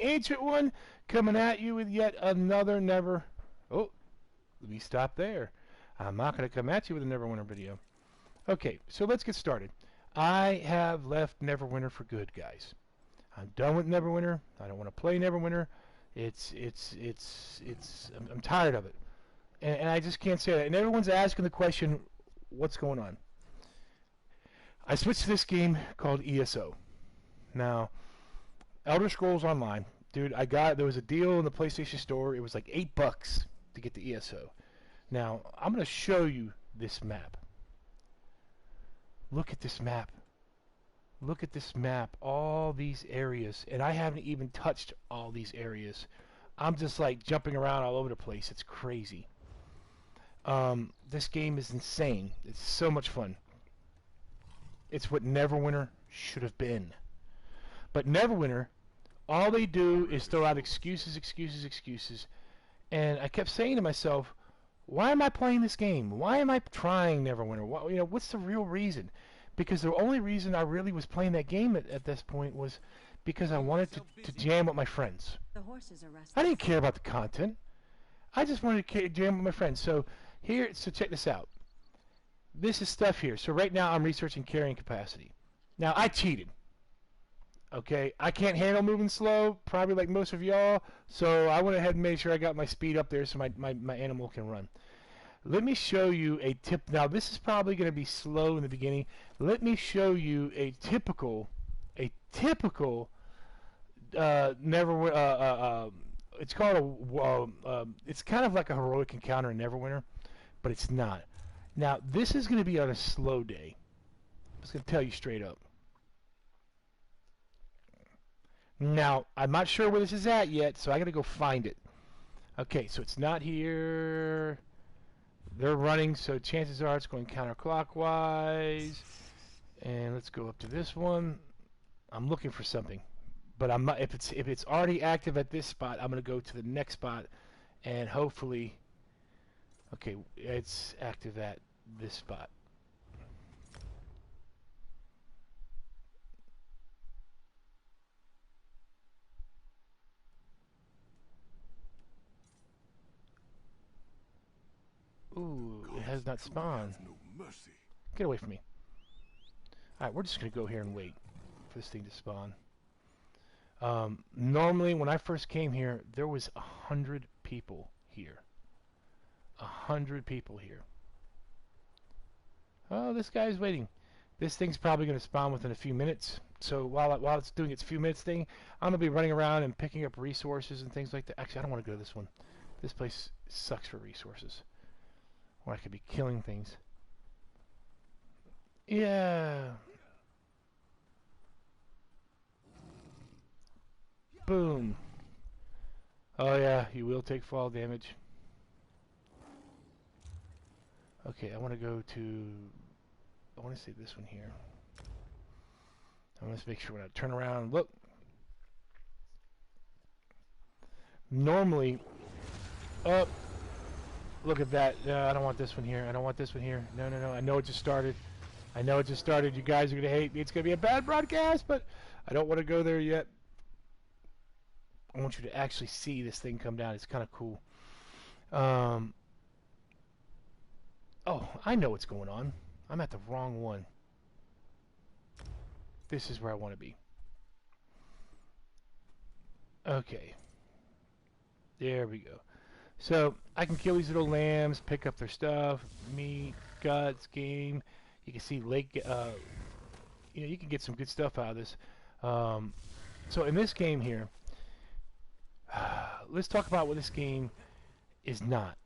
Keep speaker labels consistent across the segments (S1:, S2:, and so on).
S1: Ancient One coming at you with yet another Never... Oh, let me stop there. I'm not going to come at you with a Neverwinter video. Okay, so let's get started. I have left Neverwinter for good, guys. I'm done with Neverwinter. I don't want to play Neverwinter. I'm tired of it. And I just can't say that. And everyone's asking the question, what's going on? I switched to this game called ESO. Now, Elder Scrolls Online. Dude, there was a deal in the PlayStation Store. It was like $8 to get the ESO. Now, I'm going to show you this map. Look at this map. Look at this map. All these areas. And I haven't even touched all these areas. I'm just like jumping around all over the place. It's crazy. This game is insane. It's so much fun. It's what Neverwinter should have been. But Neverwinter, all they do is throw out excuses, excuses, excuses. And I kept saying to myself, why am I playing this game? Why am I trying Neverwinter? What's the real reason? Because the only reason I really was playing that game at this point was because I wanted to jam with my friends.
S2: The horses are restless.
S1: I didn't care about the content. I just wanted to jam with my friends. So check this out. This is stuff here. So right now I'm researching carrying capacity. Now I cheated. Okay, I can't handle moving slow, probably like most of y'all. So I went ahead and made sure I got my speed up there so my animal can run. Let me show you a tip. Now this is probably going to be slow in the beginning. Let me show you a typical Neverwinter. It's called it's kind of like a heroic encounter in Neverwinter, but it's not. Now this is going to be on a slow day. I'm just going to tell you straight up. Now I'm not sure where this is at yet, so I got to go find it. Okay, so it's not here. They're running, so chances are it's going counterclockwise. And let's go up to this one. I'm looking for something, but I'm not. If it's already active at this spot, I'm gonna go to the next spot, and hopefully, okay, it's active at this spot. Ooh, it has not spawned. Get away from me. Alright, we're just going to go here and wait for this thing to spawn. Normally, when I first came here, there was 100 people here. 100 people here. Oh, this guy's waiting. This thing's probably going to spawn within a few minutes. So while it's doing its few minutes thing, I'm going to be running around and picking up resources and things like that. Actually, I don't want to go to this one. This place sucks for resources. Or I could be killing things. Yeah. Boom. Oh yeah, you will take fall damage. Okay, I want to go to... I want to say this one here. I want to make sure when I turn around, look. Normally... Oh! Look at that. I don't want this one here. I don't want this one here. No, no, no. I know it just started. I know it just started. You guys are going to hate me. It's going to be a bad broadcast, but I don't want to go there yet. I want you to actually see this thing come down. It's kind of cool. Oh, I know what's going on. I'm at the wrong one. This is where I want to be. Okay. There we go. So I can kill these little lambs, pick up their stuff, meat, guts, game. You can see lake. You can get some good stuff out of this. So in this game here, let's talk about what this game is not.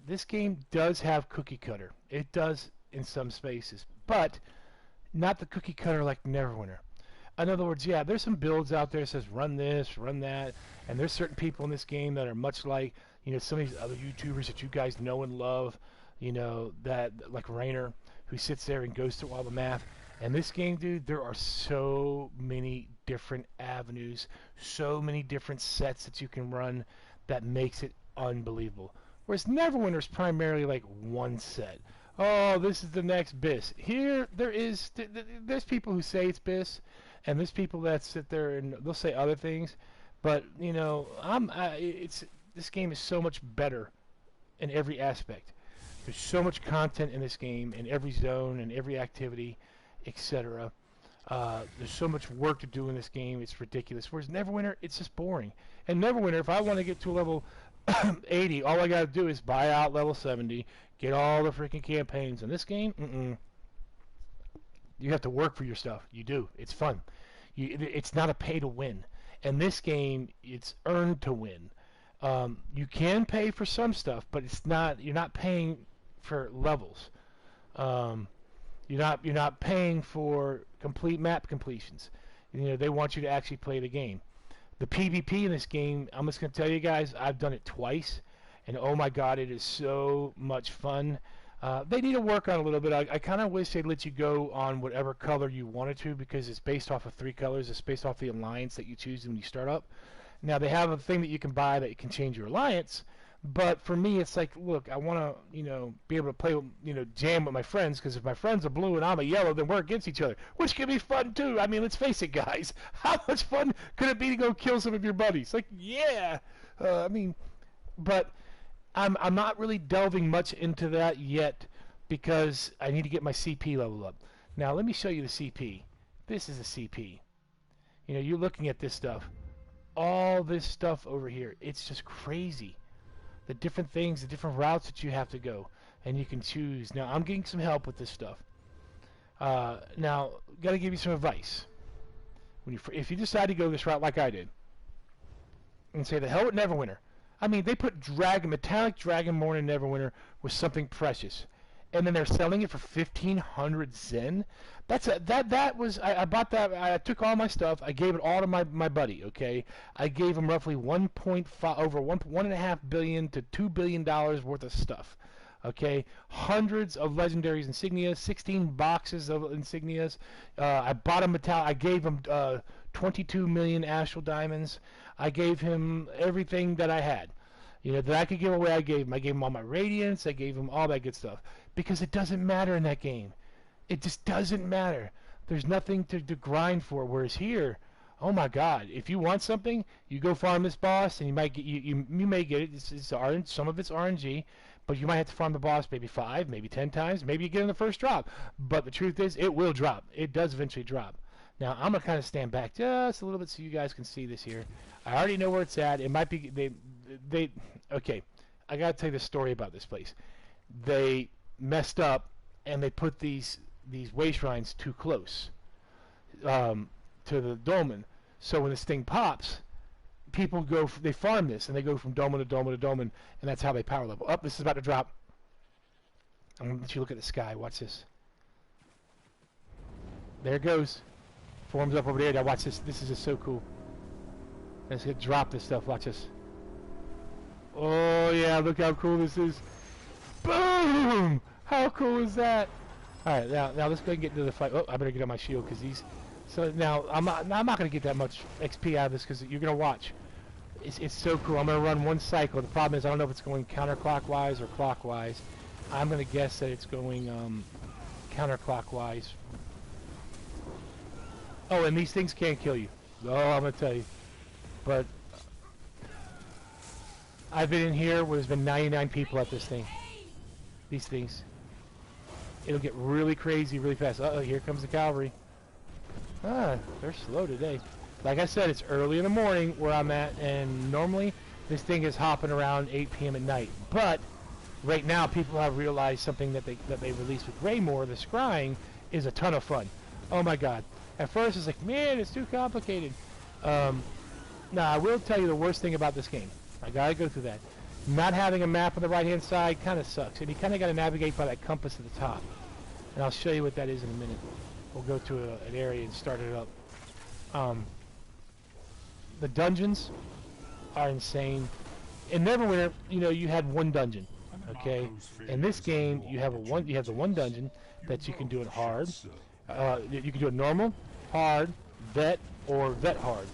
S1: This game does have cookie cutter. It does in some spaces, but not the cookie cutter like Neverwinter. In other words, yeah, there's some builds out there that says run this, run that, and there's certain people in this game that are much like, some of these other YouTubers that you guys know and love, that like Rainer, who sits there and goes through all the math. And this game, dude, there are so many different avenues, so many different sets that you can run that makes it unbelievable. Whereas Neverwinter is primarily like one set. Oh, this is the next BIS. Here, there's people who say it's BIS, and there's people that sit there and they'll say other things. But you know, this game is so much better in every aspect. There's so much content in this game, in every zone, in every activity, etc. There's so much work to do in this game, it's ridiculous. Whereas Neverwinter, it's just boring. And Neverwinter, if I want to get to a level 80, all I got to do is buy out level 70, get all the freaking campaigns. In this game, you have to work for your stuff. You do. It's fun. It's not a pay to win. In this game, it's earned to win. You can pay for some stuff, but it's not. You're not paying for levels. You're not paying for complete map completions. You know, they want you to actually play the game. The PvP in this game, I'm just going to tell you guys, I've done it twice, and oh my god, it is so much fun. They need to work on it a little bit. I kind of wish they'd let you go on whatever color you wanted to, because it's based off of 3 colors. It's based off the alliance that you choose when you start up. Now, they have a thing that you can buy that you can change your alliance, but for me, it's like, look, I want to, you know, be able to play, you know, jam with my friends, because if my friends are blue and I'm a yellow, then we're against each other, which can be fun too. I mean, let's face it, guys. How much fun could it be to go kill some of your buddies? Like, yeah. I mean, but I'm not really delving much into that yet, because I need to get my CP level up. Now, let me show you the CP. This is a CP. You know, you're looking at this stuff. All this stuff over here, it's just crazy. The different things, the different routes that you have to go, and you can choose. Now, I'm getting some help with this stuff. Now, got to give you some advice. If you decide to go this route like I did, and say the hell with Neverwinter. I mean, they put metallic Dragonborn in Neverwinter was something precious, and then they're selling it for 1,500 Zen. I bought that. I took all my stuff. I gave it all to my buddy. Okay, I gave him roughly 1.5 billion to $2 billion worth of stuff. Okay, hundreds of legendaries insignias, 16 boxes of insignias. I bought him metallic. I gave him 22 million astral diamonds. I gave him everything that I had. You know, that I could give away, I gave him. I gave him all my radiance. I gave him all that good stuff. Because it doesn't matter in that game. It just doesn't matter. There's nothing to grind for. Whereas here, oh my God, if you want something, you go farm this boss, and you might get you may get it. Some of it's RNG, but you might have to farm the boss maybe 5, maybe 10 times. Maybe you get in the first drop. But the truth is, it will drop. It does eventually drop. Now I'm gonna kind of stand back just a little bit so you guys can see this here. I already know where it's at. It might be okay. I gotta tell you the story about this place. They messed up and they put these way shrines too close to the dolmen. So when this thing pops, people they farm this and they go from dolmen to dolmen to dolmen, and that's how they power level up. This is about to drop. I'm gonna let you look at the sky. Watch this. There it goes. Forms up over there. Now watch this. This is just so cool. Let's get drop this stuff. Watch this. Oh yeah, look how cool this is. Boom! How cool is that? All right, now let's go and get into the fight. Oh, I better get on my shield because these. So now I'm not gonna get that much XP out of this because you're gonna watch. It's so cool. I'm gonna run one cycle. The problem is I don't know if it's going counterclockwise or clockwise. I'm gonna guess that it's going counterclockwise. Oh, and these things can't kill you. Oh, I'm gonna tell you. But I've been in here where there's been 99 people at this thing. These things. It'll get really crazy really fast. Uh-oh, here comes the cavalry. Ah, they're slow today. Like I said, it's early in the morning where I'm at, and normally this thing is hopping around 8 p.m. at night. But right now, people have realized something that they released with Raymore, the scrying, is a ton of fun. Oh my God. At first, it's like, man, it's too complicated. Now, I will tell you the worst thing about this game. I gotta go through that. Not having a map on the right-hand side kind of sucks, and you kind of got to navigate by that compass at the top. And I'll show you what that is in a minute. We'll go to an area and start it up. The dungeons are insane. In Neverwinter, you know, you had one dungeon. Okay. In this game, you have the one dungeon that you can do it hard. You can do it normal, hard, vet, or vet hard.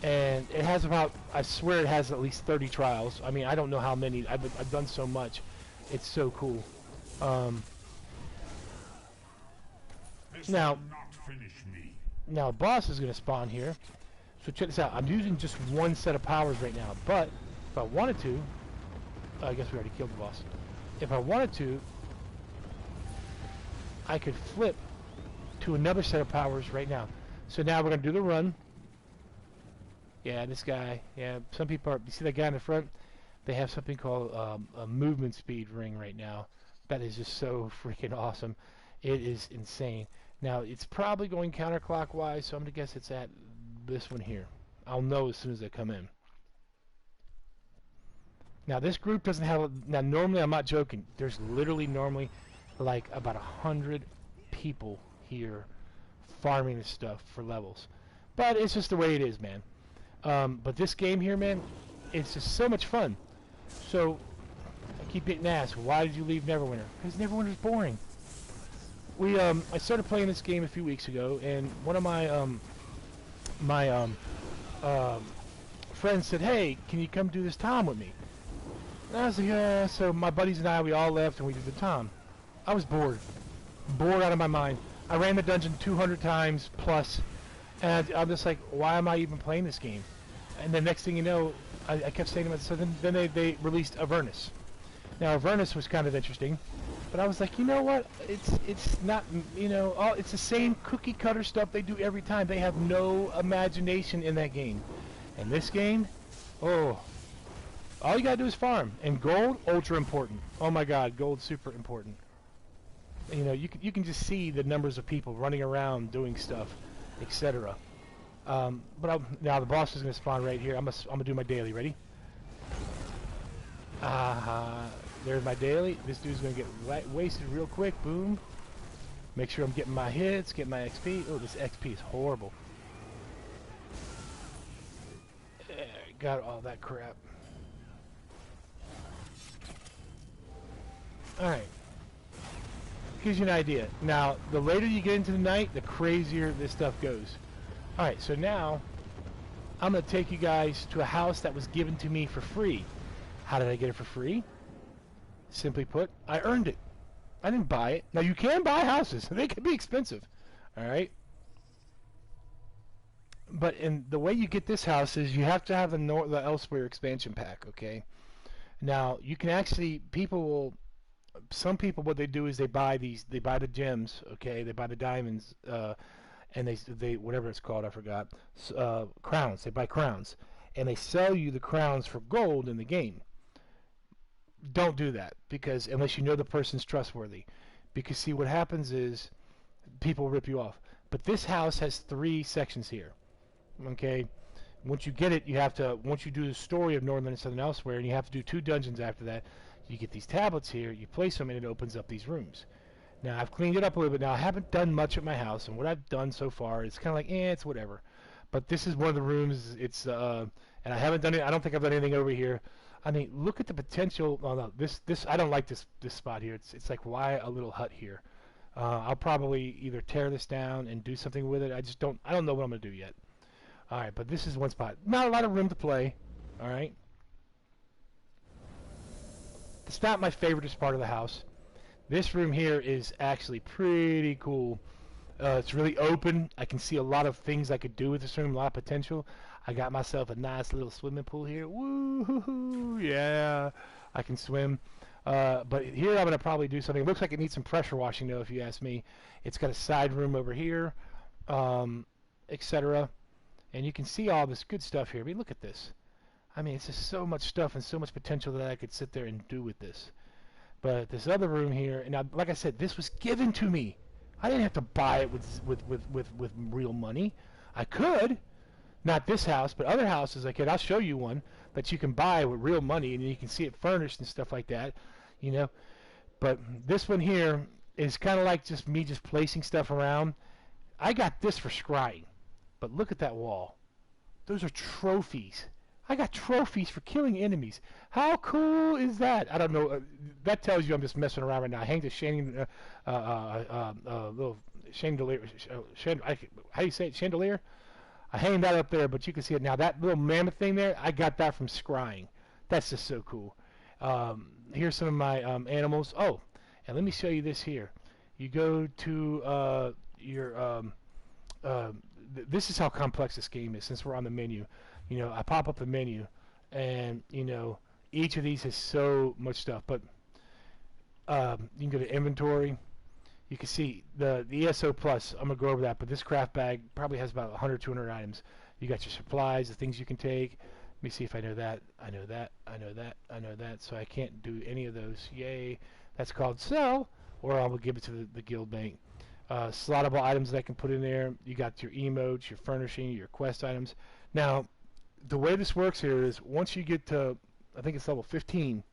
S1: And it has about, I swear it has at least 30 trials. I mean, I don't know how many. I've done so much. It's so cool. Now, a boss is going to spawn here. So check this out. I'm using just one set of powers right now, but if I wanted to, I guess we already killed the boss. If I wanted to, I could flip to another set of powers right now. So now we're going to do the run. Yeah, this guy. Yeah, some people are... You see that guy in the front? They have something called a movement speed ring right now. That is just so freaking awesome. It is insane. Now, it's probably going counterclockwise, so I'm going to guess it's at this one here. I'll know as soon as I come in. Now, this group doesn't have... Now, normally, I'm not joking. There's literally normally like about 100 people here farming this stuff for levels. But it's just the way it is, man. But this game here, man, it's just so much fun. So, I keep getting asked, why did you leave Neverwinter? Because Neverwinter's boring. I started playing this game a few weeks ago, and one of my friends said, hey, can you come do this Tom with me? And I was like, yeah. So my buddies and I, we all left, and we did the Tom. I was bored. Bored out of my mind. I ran the dungeon 200 times plus, and I'm just like, why am I even playing this game? And the next thing you know, I kept saying to myself, so then they released Avernus. Now, Avernus was kind of interesting, but I was like, you know what? It's not, you know, it's the same cookie cutter stuff they do every time. They have no imagination in that game. And this game, oh, all you gotta do is farm. And gold, ultra important. Oh my God, gold's super important. You know, you can just see the numbers of people running around doing stuff, etc. But now the boss is gonna spawn right here. I'm gonna do my daily. Ready? There's my daily. This dude's gonna get wasted real quick. Boom. Make sure I'm getting my hits, getting my XP. Oh, this XP is horrible. Got all that crap. Alright. Gives you an idea. Now, the later you get into the night, the crazier this stuff goes. Alright, so now, I'm going to take you guys to a house that was given to me for free. How did I get it for free? Simply put, I earned it. I didn't buy it. Now, you can buy houses. They can be expensive. Alright? But the way you get this house is you have to have the Elsewhere expansion pack, okay? Now, you can actually, some people, what they do is they buy the gems, okay? They buy the diamonds, and they whatever it's called, I forgot, crowns. They buy crowns, and they sell you the crowns for gold in the game. Don't do that, because unless you know the person's trustworthy, because see what happens is people rip you off. But this house has 3 sections here, okay? Once you get it, you have to, once you do the story of Northern and Southern Elsewhere, and you have to do 2 dungeons after that, you get these tablets here, you place them, and it opens up these rooms. Now, I've cleaned it up a little bit. Now, I haven't done much at my house, and what I've done so far is kind of like, it's whatever. But this is one of the rooms. It's, and I haven't done it. I don't think I've done anything over here. I mean, look at the potential. Oh, no, this, I don't like this spot here. It's like, why a little hut here? I'll probably either tear this down and do something with it. I don't know what I'm going to do yet. All right, but this is one spot. Not a lot of room to play. All right. It's not my favoriteest part of the house. This room here is actually pretty cool. It's really open. I can see a lot of things I could do with this room, a lot of potential. I got myself a nice little swimming pool here. Woo-hoo-hoo, yeah, I can swim. But here I'm going to probably do something. It looks like it needs some pressure washing, though, if you ask me. It's got a side room over here, etc. And you can see all this good stuff here. I mean, look at this. I mean, it's just so much stuff and so much potential that I could sit there and do with this. But this other room here, and now, like I said, this was given to me. I didn't have to buy it with real money. I could, not this house, but other houses I could. I'll show you one that you can buy with real money, and you can see it furnished and stuff like that, you know. But this one here is kind of like just me just placing stuff around. I got this for scrying, but look at that wall. Those are trophies. I got trophies for killing enemies. How cool is that? I don't know. That tells you I'm just messing around right now. I hang the little chandelier. How do you say it? Chandelier? I hang that up there, but you can see it now. That little mammoth thing there, I got that from scrying. That's just so cool. Here's some of my animals. Oh, and let me show you this here. You go to your this is how complex this game is. Since we're on the menu, I pop up the menu, and each of these has so much stuff. But you can go to inventory. You can see the ESO Plus. I'm gonna go over that, but this craft bag probably has about 100, 200 items. You got your supplies, the things you can take. Let me see if I know that. I know that. I know that. I know that. So I can't do any of those. Yay! That's called sell, or I will give it to the guild bank. Slottable items that I can put in there. You got your emotes, your furnishing, your quest items. Now, the way this works here is once you get to, I think it's level 15,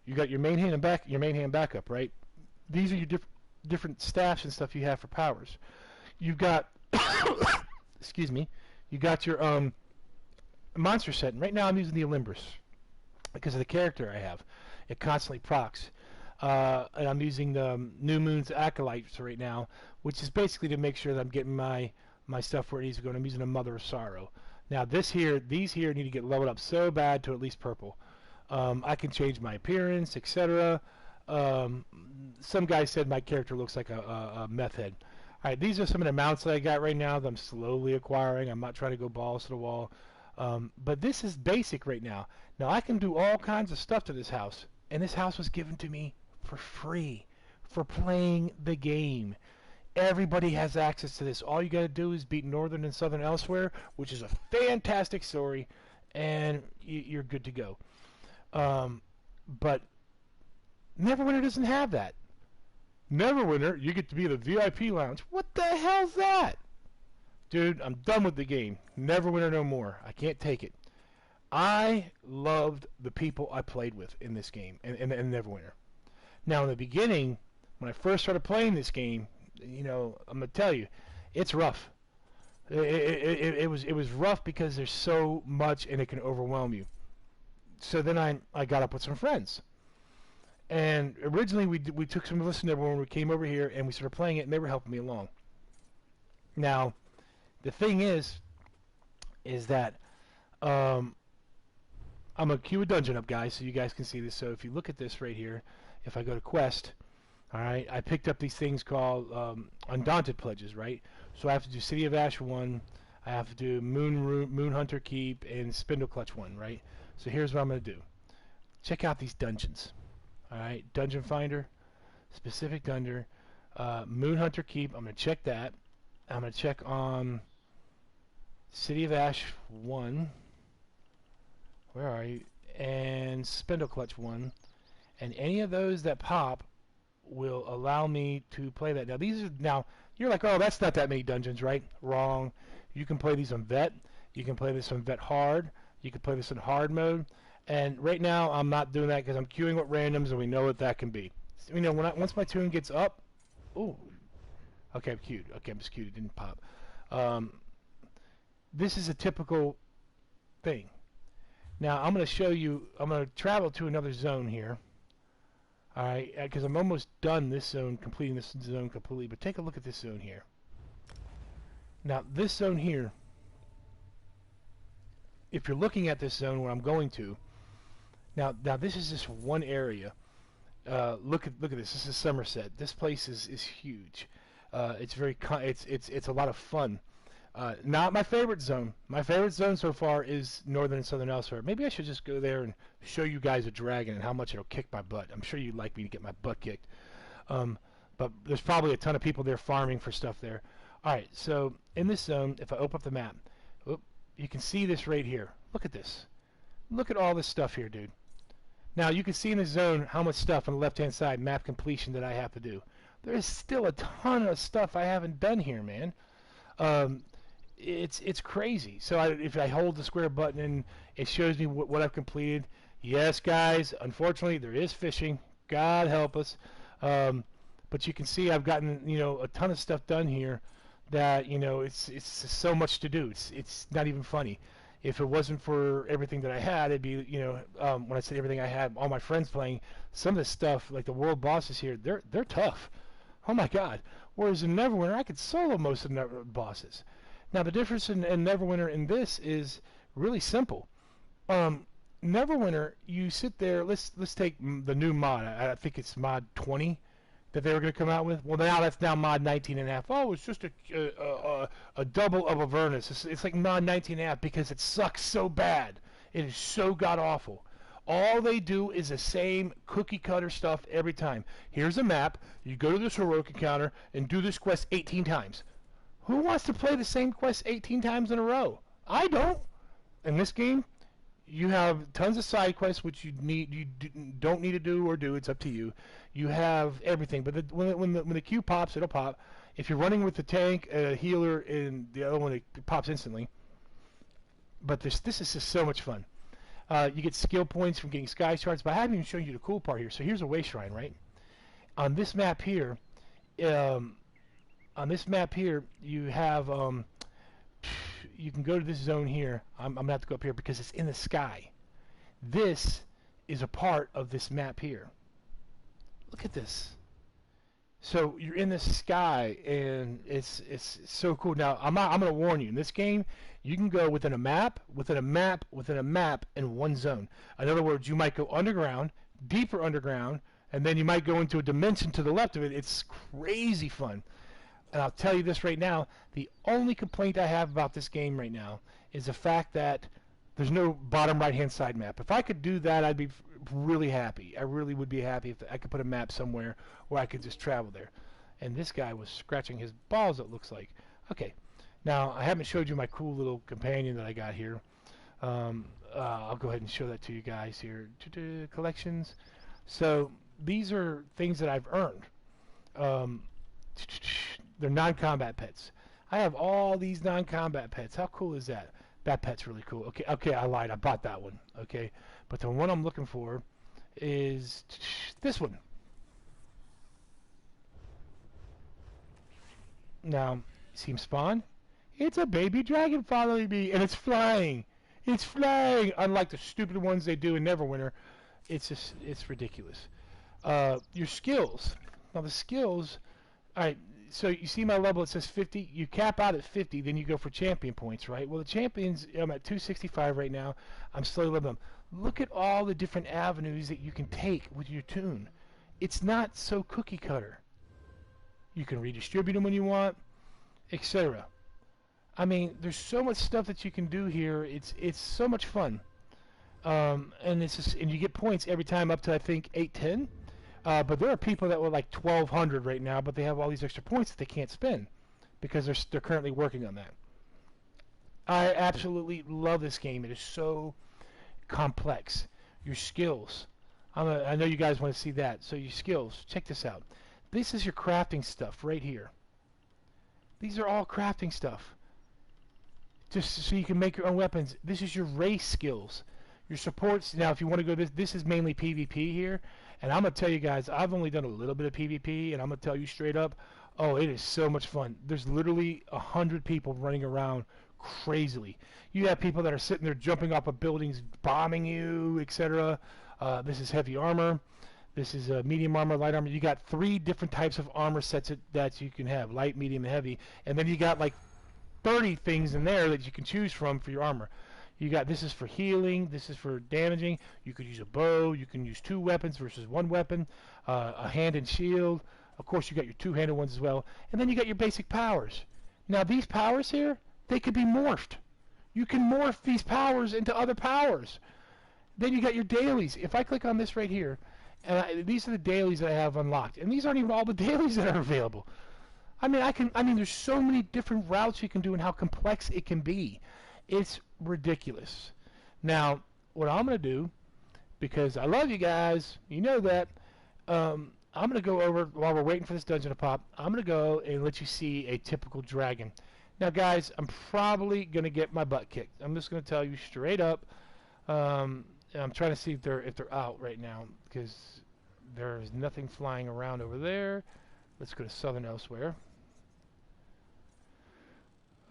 S1: you got your main hand and your main hand backup, right? These are your different staffs and stuff you have for powers. You've got, excuse me, you got your monster set. And right now I'm using the Olympus because of the character I have. It constantly procs. And I'm using the New Moon's Acolytes right now, which is basically to make sure that I'm getting my stuff where it needs to go. And I'm using a Mother of Sorrow. Now these here need to get leveled up so bad to at least purple. I can change my appearance, etc. Some guy said my character looks like a meth head. Alright, these are some of the mounts that I got right now that I'm slowly acquiring. I'm not trying to go balls to the wall. But this is basic right now. Now I can do all kinds of stuff to this house. And this house was given to me for free for playing the game. Everybody has access to this. All you got to do is beat Northern and Southern Elsewhere, which is a fantastic story, and you're good to go. But Neverwinter doesn't have that. Neverwinter, you get to be in the VIP lounge. What the hell's that? Dude, I'm done with the game. Neverwinter no more. I can't take it. I loved the people I played with in this game, in Neverwinter. Now, in the beginning, when I first started playing this game, I'm gonna tell you, it's rough. It was rough because there's so much and it can overwhelm you. So then I got up with some friends, and originally we took some of us to Neverwinter. We came over here and we started playing it, and they were helping me along. Now, the thing is that I'm gonna queue a dungeon up, guys, so you guys can see this. So if you look at this right here, if I go to quest. Alright, I picked up these things called Undaunted Pledges, right? So I have to do City of Ash 1, I have to do Moon Hunter Keep, and Spindle Clutch 1, right? So here's what I'm going to do. Check out these dungeons. Alright, Dungeon Finder, Specific Dungeon, Moon Hunter Keep, I'm going to check that. I'm going to check on City of Ash 1, where are you? And Spindle Clutch 1, and any of those that pop will allow me to play that. Now you're like, oh, that's not that many dungeons, right? Wrong. You can play these on vet. You can play this on vet hard. You can play this in hard mode. And right now I'm not doing that because I'm queuing with randoms, and we know what that can be. Once my tune gets up, ooh, okay, I'm queued. Okay, I'm just queued. It didn't pop. This is a typical thing. Now I'm going to show you. I'm going to travel to another zone here. Alright, because I'm almost done this zone, completing this zone completely, but take a look at this zone here. Now, this zone here, if you're looking at this zone where I'm going to, now this is just one area. Look at this. This is Somerset. This place is huge. It's a lot of fun. Not my favorite zone. My favorite zone so far is Northern and Southern Elsewhere. Maybe I should just go there and show you guys a dragon and how much it'll kick my butt. I'm sure you'd like me to get my butt kicked. But there's probably a ton of people there farming for stuff there. Alright, so in this zone, if I open up the map, you can see this right here. Look at this. Look at all this stuff here, dude. Now, you can see in the zone how much stuff on the left-hand side, map completion, that I have to do. There is still a ton of stuff I haven't done here, man. It's crazy. So if I hold the square button and it shows me what I've completed. Yes, guys, unfortunately there is fishing. God help us. But you can see I've gotten a ton of stuff done here that it's so much to do. It's not even funny. If it wasn't for everything that I had, it'd be when I say everything I had, all my friends playing. Some of this stuff, like the world bosses here, they're tough. Oh my God. Whereas in Neverwinter, I could solo most of the bosses. Now the difference in Neverwinter and this is really simple. Neverwinter, you sit there. Let's take the new mod. I think it's mod 20 that they were going to come out with. Well, now that's now mod 19.5. Oh, it's just a double of Avernus. It's like mod 19.5 because it sucks so bad. It is so god awful. All they do is the same cookie cutter stuff every time. Here's a map. You go to this heroic encounter and do this quest 18 times. Who wants to play the same quest 18 times in a row? I don't. In this game, you have tons of side quests which you don't need to do or do. It's up to you. You have everything, but when the queue pops, it'll pop. If you're running with the tank, a healer, and the other one, it pops instantly. But this is just so much fun. You get skill points from getting sky shards, but I haven't even shown you the cool part here. So here's a way shrine, right? On this map here, you have you can go to this zone here. I'm gonna have to go up here because it's in the sky. This is a part of this map here. Look at this. So you're in the sky, and it's so cool. Now I'm gonna warn you. In this game, you can go within a map, within a map, within a map in one zone. In other words, you might go underground, deeper underground, and then you might go into a dimension to the left of it. It's crazy fun. And I'll tell you this right now, the only complaint I have about this game right now is the fact that there's no bottom right-hand side map. If I could do that, I'd be really happy. I really would be happy if I could put a map somewhere where I could just travel there. And this guy was scratching his balls, it looks like. Okay, now I haven't showed you my cool little companion that I got here. I'll go ahead and show that to you guys here. Collections. So these are things that I've earned. They're non-combat pets. I have all these non-combat pets. How cool is that? That pet's really cool. Okay, I lied. I bought that one. Okay, but the one I'm looking for is this one. Now, see him spawn? It's a baby dragon following me, and it's flying. It's flying. Unlike the stupid ones they do in Neverwinter, it's ridiculous. Your skills. Now the skills. All right. So you see my level, it says 50. You cap out at 50, then you go for champion points, right? Well, the champions, I'm at 265 right now. I'm slowly leveling them. Look at all the different avenues that you can take with your toon. It's not so cookie cutter. You can redistribute them when you want, etc. I mean, there's so much stuff that you can do here. It's so much fun. And you get points every time up to, I think, 810. But there are people that were like 1,200 right now, but they have all these extra points that they can't spend because they're currently working on that. I absolutely love this game. It is so complex. Your skills. I know you guys want to see that. So your skills. Check this out. This is your crafting stuff right here. These are all crafting stuff. Just so you can make your own weapons. This is your race skills. Your supports. Now, if you want to go this is mainly PvP here. And I'm going to tell you guys, I've only done a little bit of PvP, and I'm going to tell you straight up, oh, it is so much fun. There's literally 100 people running around crazily. You have people that are sitting there jumping off of buildings, bombing you, etc. This is heavy armor. This is medium armor, light armor. You got 3 different types of armor sets that you can have, light, medium, and heavy. And then you got like 30 things in there that you can choose from for your armor. You got, this is for healing, this is for damaging. You could use a bow, you can use 2 weapons versus 1 weapon, a hand and shield. Of course, you got your 2-handed ones as well. And then you got your basic powers. Now, these powers here, they could be morphed. You can morph these powers into other powers. Then you got your dailies. If I click on this right here, and these are the dailies that I have unlocked. And these aren't even all the dailies that are available. I mean, there's so many different routes you can do and how complex it can be. It's ridiculous. Now, what I'm going to do, because I love you guys, you know that, I'm going to go over, while we're waiting for this dungeon to pop, I'm going to go and let you see a typical dragon. Now, guys, I'm probably going to get my butt kicked. I'm just going to tell you straight up. I'm trying to see if they're out right now, because there's nothing flying around over there. Let's go to Southern Elsewhere.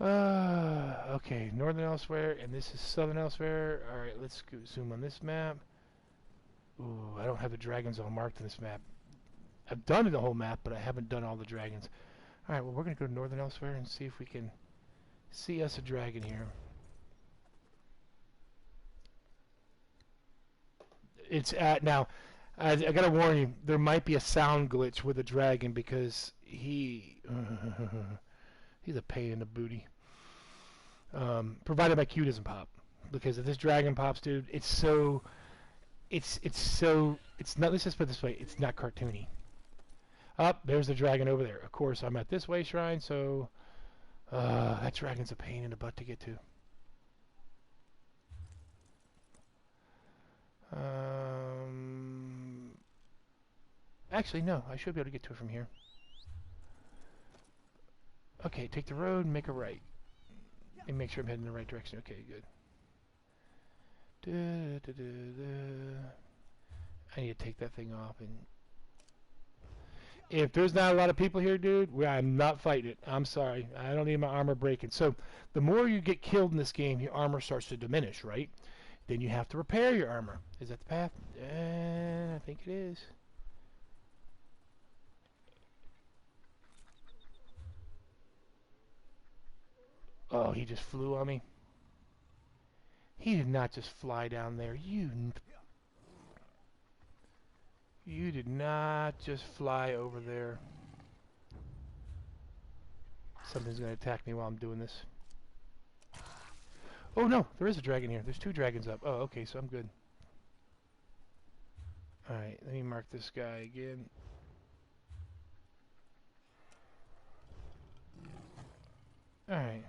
S1: Okay, Northern Elsewhere, and this is Southern Elsewhere. Alright, let's go zoom on this map. Ooh, I don't have the dragons all marked in this map. I've done the whole map, but I haven't done all the dragons. Alright, well, we're going to go to Northern Elsewhere and see if we can see us a dragon here. It's at, now, I gotta warn you, there might be a sound glitch with the dragon because he's a pain in the booty. Provided my Q doesn't pop, because if this dragon pops, dude, it's not. Let's just put it this way, it's not cartoony. Up, there's the dragon over there. Of course, I'm at this way shrine, so that dragon's a pain in the butt to get to. Actually, no, I should be able to get to it from here. Okay, take the road and make a right. And make sure I'm heading in the right direction. Okay, good. I need to take that thing off. And if there's not a lot of people here, dude, I'm not fighting it. I'm sorry. I don't need my armor breaking. So the more you get killed in this game, your armor starts to diminish, right? Then you have to repair your armor. Is that the path? I think it is. Oh, he just flew on me. He did not just fly down there. You did not just fly over there. Something's going to attack me while I'm doing this. Oh no, there is a dragon here. There's 2 dragons up. Oh, okay, so I'm good. Alright, let me mark this guy again. Alright.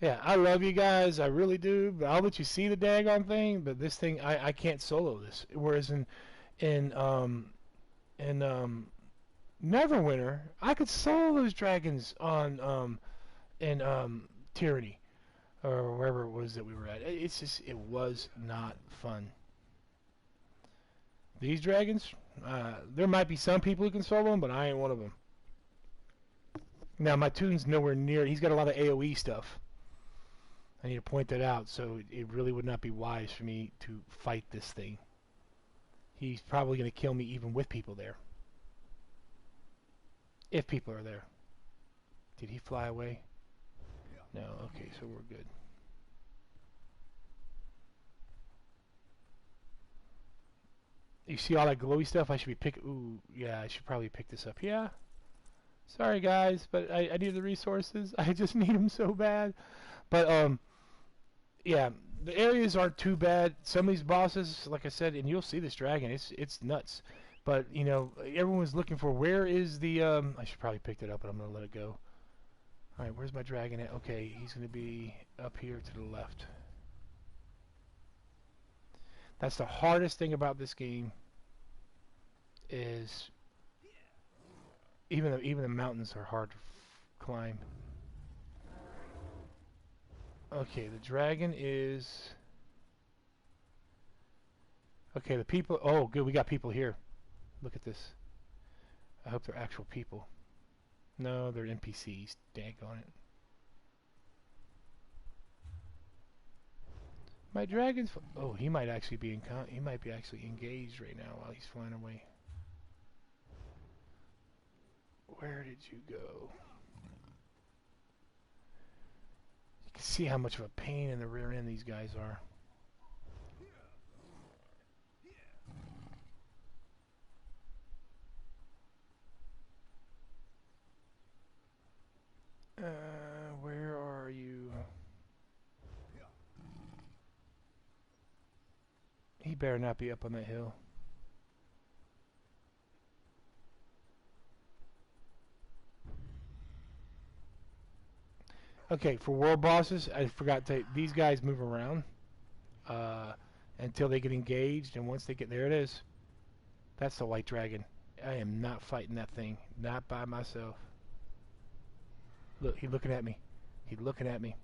S1: Yeah, I love you guys. I really do. But I'll let you see the daggone thing. But this thing, I can't solo this. Whereas in Neverwinter, I could solo those dragons on in Tyranny or wherever it was that we were at. It's just, it was not fun. These dragons, there might be some people who can solo them, but I ain't one of them. Now my tune's nowhere near. He's got a lot of AOE stuff. I need to point that out, so it really would not be wise for me to fight this thing. He's probably going to kill me even with people there. If people are there. Did he fly away? No, okay, so we're good. You see all that glowy stuff? I should be picking... Ooh, yeah, I should probably pick this up. Yeah. Sorry, guys, but I need the resources. I just need them so bad. But, yeah, the areas aren't too bad. Some of these bosses, like I said, and you'll see this dragon, it's nuts. But, you know, everyone's looking for where is the, I should probably pick it up, but I'm going to let it go. Alright, where's my dragon at? Okay, he's going to be up here to the left. That's the hardest thing about this game, is even the mountains are hard to climb. Okay, the dragon is... Okay, the people... Oh, good, we got people here. Look at this. I hope they're actual people. No, they're NPCs. Daggone it. My dragon's... Oh, he might actually be he might be actually engaged right now while he's flying away. Where did you go? You can see how much of a pain in the rear end these guys are. Where are you? He better not be up on that hill. Okay, for world bosses, I forgot to... These guys move around until they get engaged, and once they get... There it is. That's the white dragon. I am not fighting that thing. Not by myself. Look, he's looking at me. He's looking at me.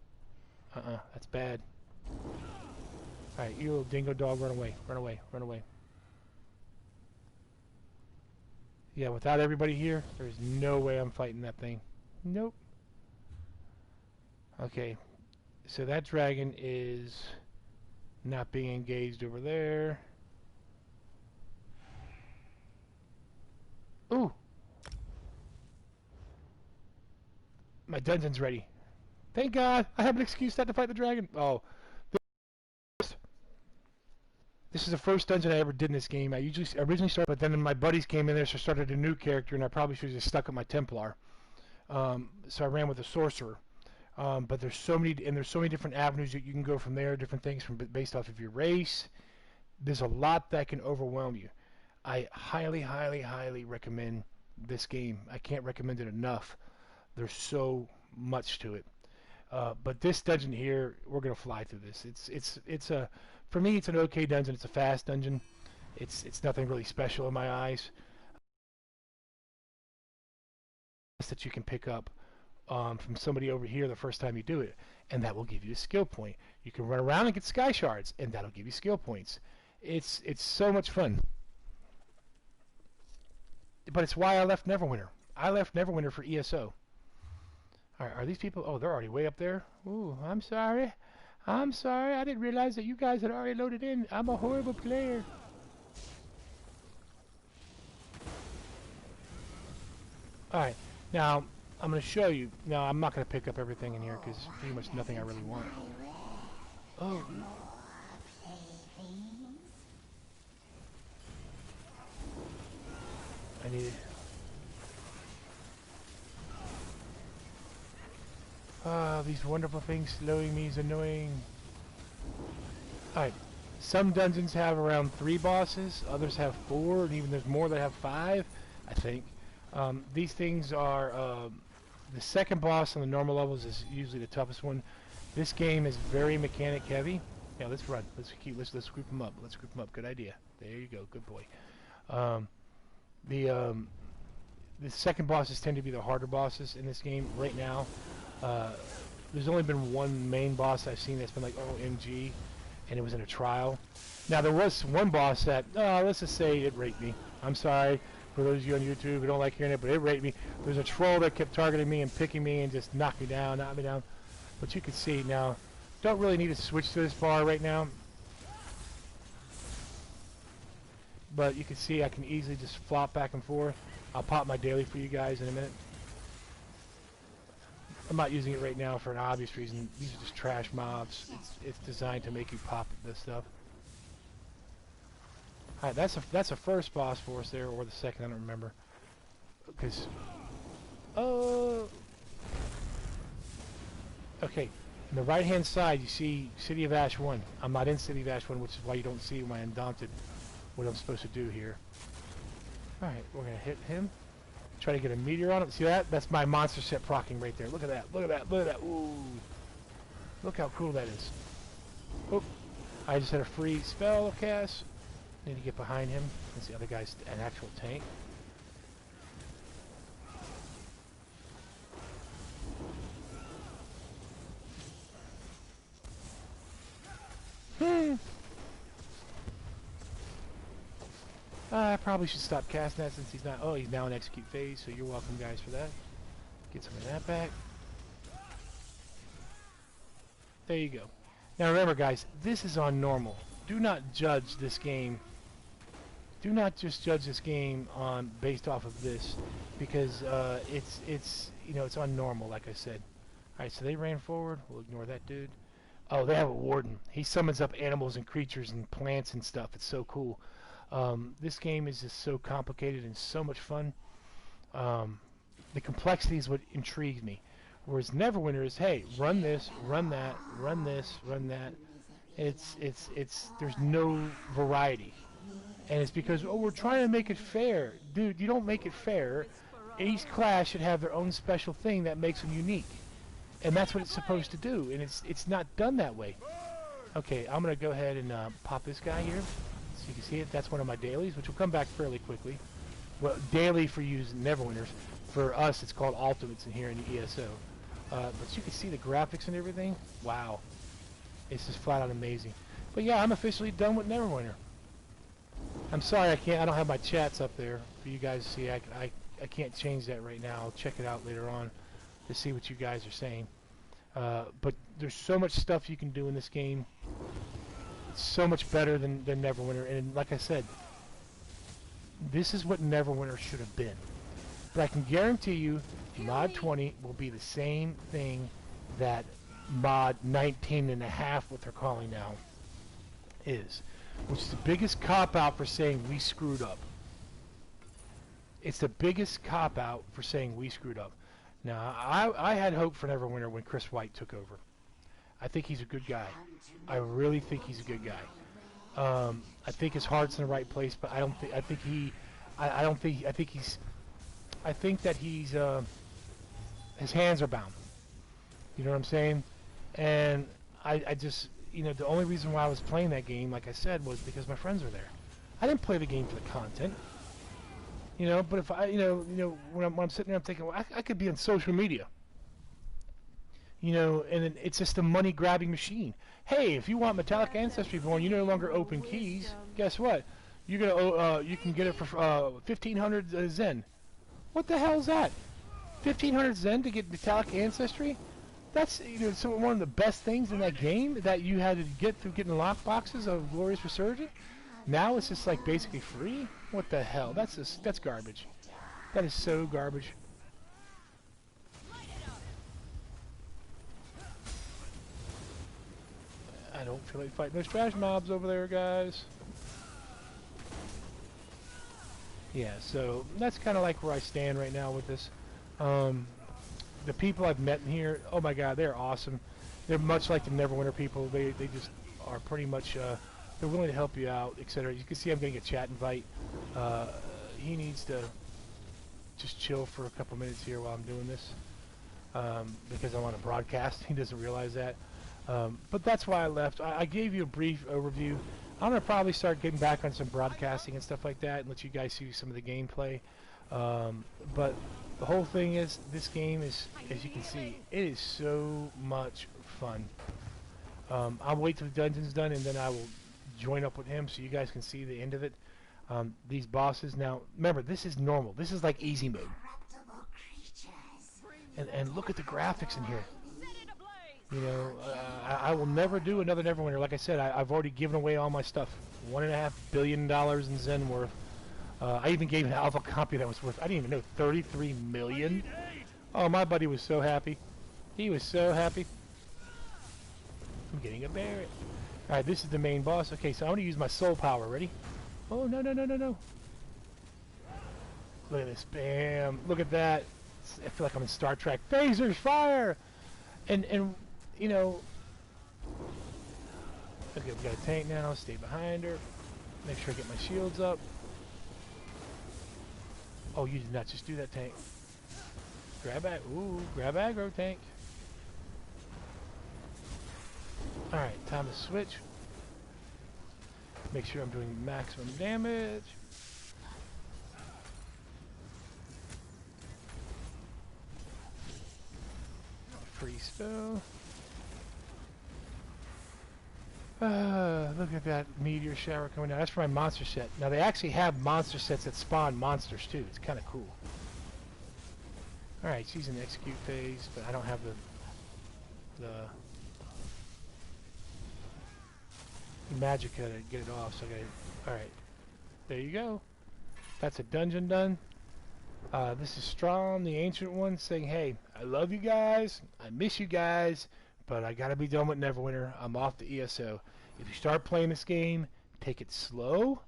S1: That's bad. Alright, you little dingo dog, run away. Run away. Run away. Yeah, without everybody here, there's no way I'm fighting that thing. Nope. Okay, so that dragon is not being engaged over there. Ooh! My dungeon's ready. Thank God! I have an excuse not to fight the dragon! Oh. This is the first dungeon I ever did in this game. I originally started, but then my buddies came in there, so I started a new character, and I probably should have just stuck with my Templar. So I ran with a sorcerer. But there's so many different avenues that you can go from there, different things based off of your race. There's a lot that can overwhelm you. I highly, highly, highly recommend this game. I can't recommend it enough. There's so much to it. But this dungeon here, we're gonna fly through this. For me, it's an okay dungeon. It's a fast dungeon. It's nothing really special in my eyes. That you can pick up from somebody over here the first time you do it, and that will give you a skill point. You can run around and get sky shards, and that'll give you skill points. It's so much fun. But it's why I left Neverwinter. I left Neverwinter for ESO. Alright, are these people? Oh, they're already way up there. Ooh, I'm sorry. I'm sorry. I didn't realize that you guys had already loaded in. I'm a horrible player. Alright, now I'm going to show you. Now, I'm not going to pick up everything in here because pretty much nothing I really want. Oh. I need it. Ah, these wonderful things slowing me is annoying. Alright, some dungeons have around 3 bosses, others have 4, and even there's more that have 5, I think. These things are, the second boss on the normal levels is usually the toughest one. This game is very mechanic heavy. Yeah, let's run. Let's group them up. Let's group them up. Good idea. There you go. Good boy. The second bosses tend to be the harder bosses in this game right now. There's only been one main boss I've seen that's been like OMG, and it was in a trial. Now there was one boss that, let's just say it raped me. I'm sorry for those of you on YouTube who don't like hearing it, but it raped me. There's a troll that kept targeting me and picking me and just knocked me down. But you can see now, don't really need to switch to this bar right now. But you can see I can easily just flop back and forth. I'll pop my daily for you guys in a minute. I'm not using it right now for an obvious reason. These are just trash mobs. It's designed to make you pop this stuff. Alright, that's a first boss for us there, or the second, I don't remember. Because, okay, on the right hand side you see City of Ash 1. I'm not in City of Ash 1, which is why you don't see my Undaunted, what I'm supposed to do here. Alright, we're going to hit him. Try to get a meteor on him. See that? That's my monster set proccing right there. Look at that. Look at that. Look at that. Ooh. Look how cool that is. Oop. I just had a free spell cast. Need to get behind him. Since the other guy's an actual tank. I probably should stop casting that since he's not... Oh, he's now in execute phase, so you're welcome, guys, for that. Get some of that back. There you go. Now remember, guys, this is on normal. Do not judge this game. Do not just judge this game on based off of this, because it's on normal, like I said. All right, so they ran forward. We'll ignore that dude. Oh, they have a warden. He summons up animals and creatures and plants and stuff. It's so cool. This game is just so complicated and so much fun. The complexity is what intrigues me. Whereas Neverwinter is, hey, run this, run that, run this, run that. There's no variety. And it's because, oh, we're trying to make it fair. Dude, you don't make it fair. Each class should have their own special thing that makes them unique. And that's what it's supposed to do. And it's not done that way. Okay, I'm going to go ahead and pop this guy here. So you can see it. That's one of my dailies, which will come back fairly quickly. Well, daily for you Neverwinters. For us, it's called Ultimates in here in the ESO. But you can see the graphics and everything. Wow. It's just flat out amazing. But yeah, I'm officially done with Neverwinter. I'm sorry I don't have my chats up there for you guys to see. I can't change that right now. I'll check it out later on to see what you guys are saying. But there's so much stuff you can do in this game. It's so much better than Neverwinter. And like I said, this is what Neverwinter should have been. But I can guarantee you Mod 20 will be the same thing that Mod 19 and a half, what they're calling now, is. which is the biggest cop-out for saying we screwed up. It's the biggest cop-out for saying we screwed up. Now, I had hope for Neverwinter when Chris White took over. I think he's a good guy. I really think he's a good guy. I think his heart's in the right place, but I don't think. I think he. I don't think. I think he's. I think that he's. His hands are bound. You know what I'm saying? And I just, you know, the only reason why I was playing that game, like I said, was because my friends were there. I didn't play the game for the content. You know, but if I, you know, when I'm sitting there, I'm thinking, well, I could be on social media. You know, and then it's just a money-grabbing machine. Hey, if you want Metallic Ancestry born, you no longer open keys. Guess what? You're gonna, you can get it for 1,500 Zen. What the hell is that? 1,500 Zen to get Metallic Ancestry? That's, you know, one of the best things in that game that you had to get through getting lock boxes of Glorious Resurgent. Now it's just like basically free. What the hell? That's garbage. That is so garbage. I don't feel like fighting those trash mobs over there, guys. Yeah, so that's kind of like where I stand right now with this. The people I've met in here, oh my god, they're awesome. They're much like the Neverwinter people. They just are pretty much, they're willing to help you out, etc. You can see I'm getting a chat invite. He needs to just chill for a couple minutes here while I'm doing this, because I want to broadcast. He doesn't realize that. But that's why I left. I gave you a brief overview. I'm going to probably start getting back on some broadcasting and stuff like that and let you guys see some of the gameplay. But the whole thing is, this game is, as you can see, it is so much fun. I'll wait till the dungeon's done and then I will join up with him so you guys can see the end of it. These bosses, now, remember, this is normal. This is like easy mode. And look at the graphics in here. You know, I will never do another Neverwinter. Like I said, I've already given away all my stuff. $1.5 billion in Zen worth. I even gave an alpha copy that was worth, I didn't even know, 33 million. Oh, my buddy was so happy. He was so happy. I'm getting a Barret. Alright, this is the main boss. Okay, so I'm going to use my soul power. Ready? Oh, no, no, no, no, no. Look at this. Bam. Look at that. I feel like I'm in Star Trek. Phasers, fire! And you know, okay, we got a tank now. Stay behind her. Make sure I get my shields up. Oh, you did not just do that, tank. Grab ag. Ooh, grab aggro, tank. All right, time to switch. Make sure I'm doing maximum damage. Free spell. Look at that meteor shower coming down. That's for my monster set. Now they actually have monster sets that spawn monsters too. It's kind of cool. Alright, she's in the execute phase, but I don't have the magicka to get it off, so I gotta... Alright. There you go. That's a dungeon done. This is Strom, the Ancient One, saying, hey, I love you guys, I miss you guys, but I gotta be done with Neverwinter. I'm off the ESO. If you start playing this game, take it slow,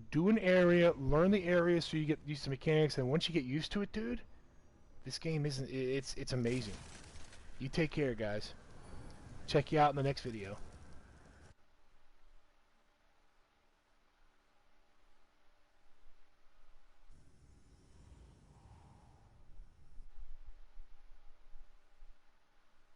S1: do an area, learn the area so you get used to mechanics, and once you get used to it, dude, this game it's amazing. You take care, guys. Check you out in the next video.